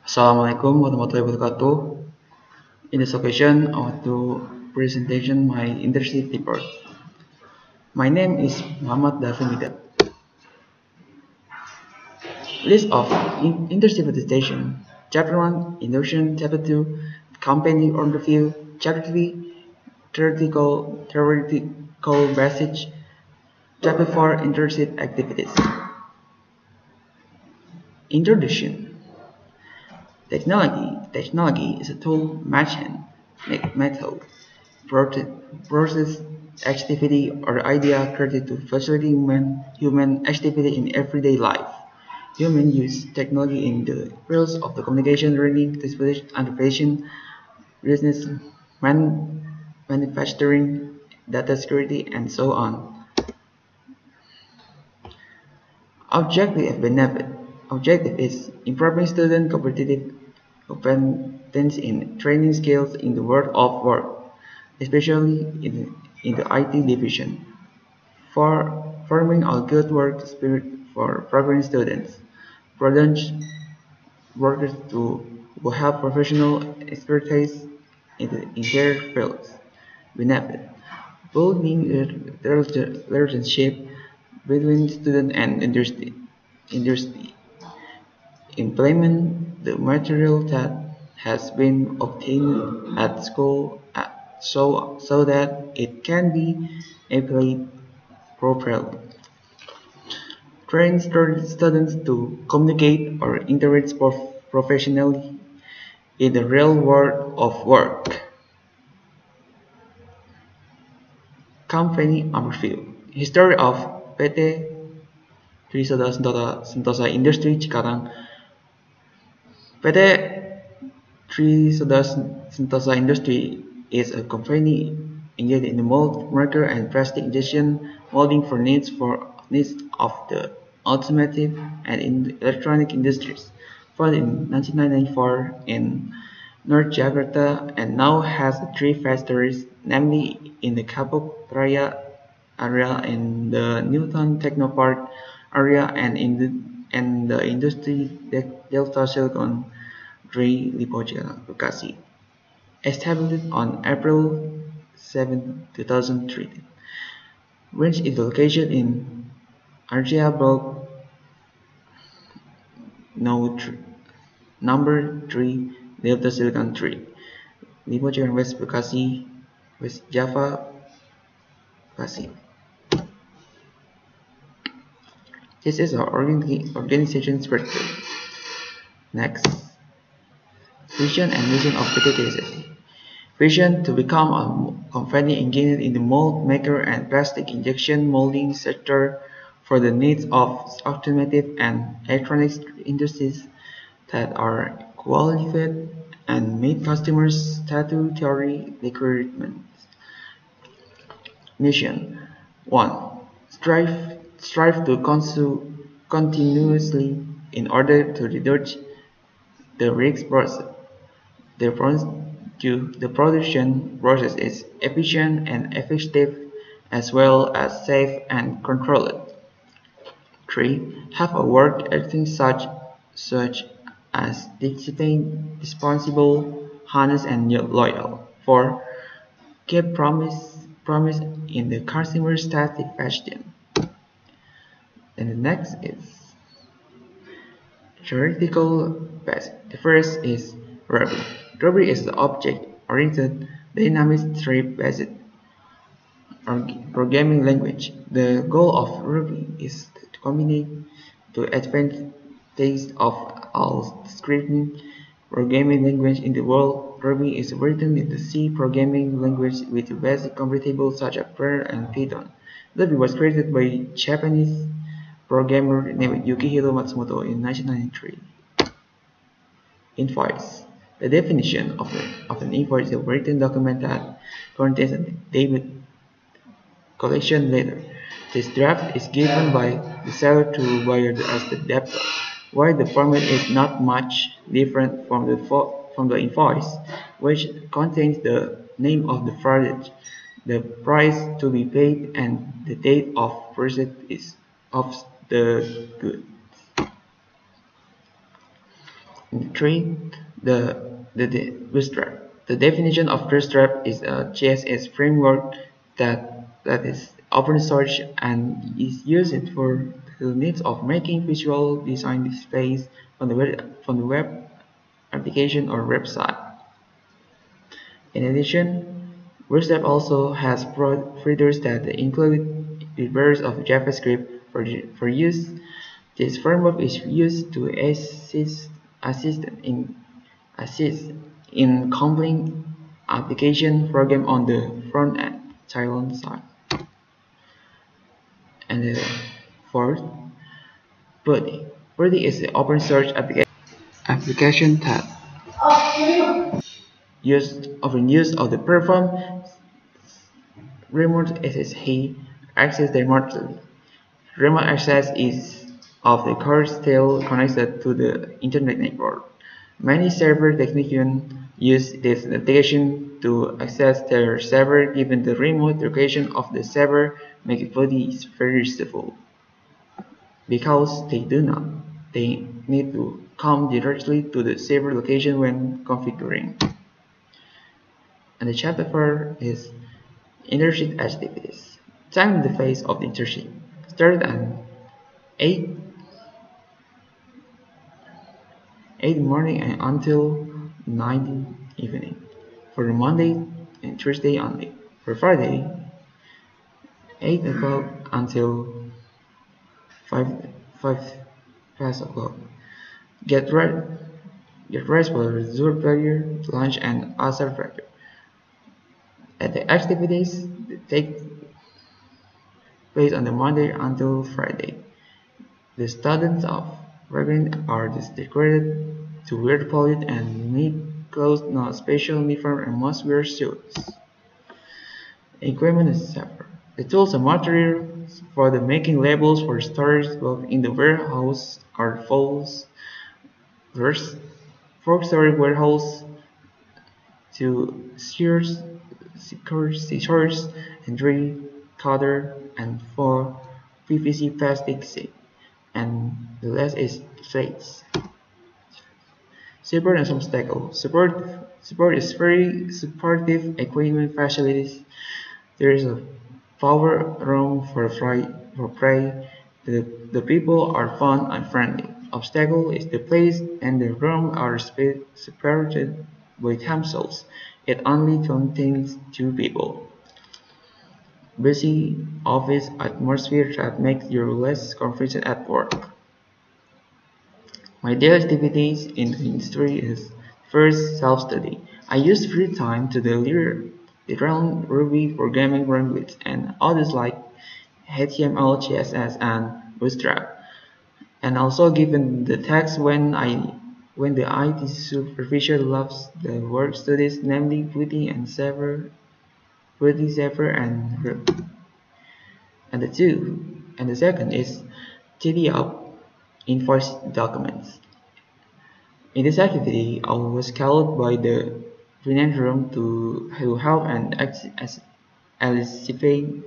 Assalamualaikum warahmatullahi wabarakatuh. In this occasion, I want to presentation my internship report. My name is Muhammad Dhafin Widan. List of internship attestation. Chapter 1, Induction. Chapter 2, Company Overview. Chapter 3, Theoretical Passage. Chapter 4, Internship Activities. Introduction. Technology is a tool, machine, method, process, activity, or idea created to facilitate human activity in everyday life. Humans use technology in the fields of the communication, learning, transportation, business, manufacturing, data security, and so on. Objective is improving student competence in training skills in the world of work, especially in the IT division, for forming a good work spirit for programming students, product workers who have professional expertise in their fields. Benefit: building a relationship between student and industry. Implement the material that has been obtained at school so that it can be applied properly. Train students to communicate or interact professionally in the real world of work. Company overview. History of PT Tri-Saudara Sentosa Industri Cikarang. PT Tri-Saudara Sentosa Industri is a company engaged in the mold, marker, and plastic injection molding for needs of the automotive and in electronic industries. Founded in 1994 in North Jakarta and now has three factories, namely in the Kapuk Raya area, in the Newton Techno Park area, and in the industry Delta Silicon Dre Lippo Cikarang, Bekasi. Established on April 7, 2003. Branch is located in Arjia Block number 3, Delta Silicon 3, Lippo Cikarang West Bekasi, West Java, Bekasi. This is our organization structure. Next, vision and mission of PT TSSI. Vision: to become a company engaged in the mold maker and plastic injection molding sector for the needs of automotive and electronics industries that are qualified and meet customers' statutory requirements. Mission: 1. Strive to continuously in order to reduce the risk process. The production process is efficient and effective as well as safe and controlled. 3. Have a work ethic such as disciplined, responsible, honest, and loyal. 4. Keep promise in the customer satisfaction. And the next is theoretical base. The first is Ruby. Ruby is the object-oriented, dynamic strip-based programming language. The goal of Ruby is to combine the advantages of all scripting programming language in the world. Ruby is written in the C programming language with basic compatibles such as Perl and Python. Ruby was created by Japanese programmer named Yukihiro Matsumoto in 1993. Invoice. The definition of an invoice is a written document that contains a debit collection letter. This draft is given by the seller to the buyer as the debtor. While the format is not much different from the invoice, which contains the name of the product, the price to be paid, and the date of purchase of the goods. 3. The bootstrap. The definition of bootstrap is a CSS framework that is open source and is used for the needs of making visual design displays on the web application or website. In addition, bootstrap also has features that include libraries of JavaScript for use. This framework is used to assist in assist in compiling application program on the front end child side. And the fourth, Buddy. Buddy is the open source application that often used of the perform remote access remotely. Remote access is of the core still connected to the internet network. Many server technicians use this application to access their server given the remote location of the server make Buddy very useful. Because they need to come directly to the server location when configuring. And the chapter 4 is internship activities. Time in the phase of the internship started at 8 in the morning and until 9 evening. For Monday and Tuesday only. For Friday, 8 o'clock until 5 past o'clock. Get rest for Zuhr prayer, lunch and Asr prayer. At the activities take place on the Monday until Friday. The students of Reverend are required to wear polite and neat clothes, not special uniform, and must wear suits. Equipment is separate. The tools and materials for the making labels for storage both in the warehouse are folds, four-story warehouse, 2 scissors, and 3 cutter, and 4 PVC plastic sheet, and the last is plates. Support and obstacles. Support is very supportive equipment facilities. There is a power room for play. The people are fun and friendly. Obstacle is the place and the room are separated by themselves. It only contains 2 people. Busy office atmosphere that makes you less confident at work. My daily activities in the industry is first self-study. I use free time to learn Ruby programming language and others like HTML, CSS, and Bootstrap. And also given the text when the IT supervisor loves the work studies, namely Putty Saver and Ruby. And the second is tidy up invoice documents. In this activity, I was called by the finance room to help and anticipate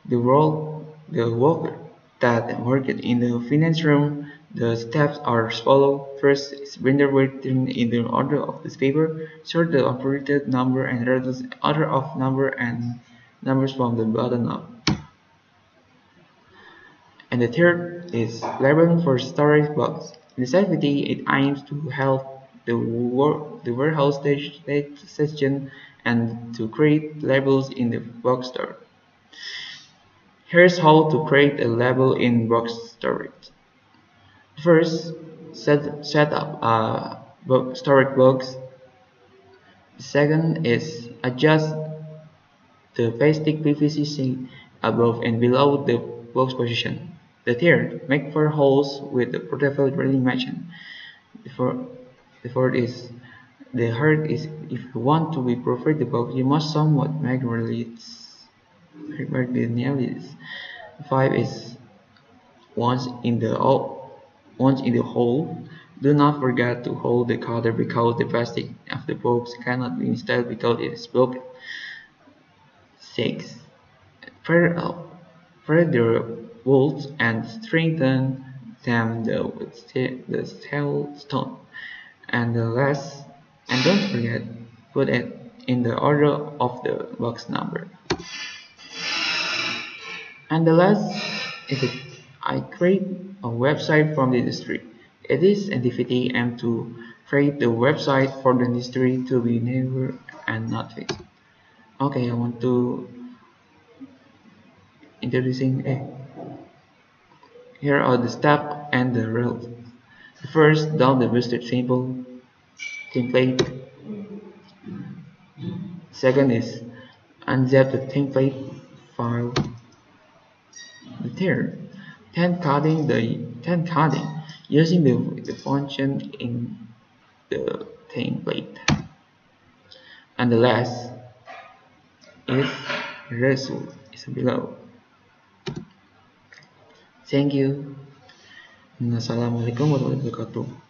the work that worked in the finance room. The steps are as follows. First is vendor waiting in the order of this paper, sort the operated number and reduce order of number and numbers from the bottom up. And the third is labeling for storage box. In this activity, it aims to help the warehouse section and to create labels in the box store. Here's how to create a label in box storage. First, set up a storage box. The second is adjust the plastic PVC sheet above and below the box position. The third, make 4 holes with the portable drilling machine. The fourth is the hard is if you want to be profitable, you must somewhat manually analysis. 5 is once in the hole, do not forget to hold the cutter because the plastic of the box cannot be installed because it is broken. 6. Fire the bolts and strengthen stem the cell stone, and the last, and don't forget, put it in the order of the box number. And the last is that I create a website from the industry. It is activity aim to create the website for the industry to be never and not fixed. Okay, I want to introducing here are the steps and the rules. First, download the boosted sample template. Second is unzip the template file. The third, 10 coding using the function in the template. And the last is result is below. Thank you. Assalamualaikum warahmatullahi wabarakatuh.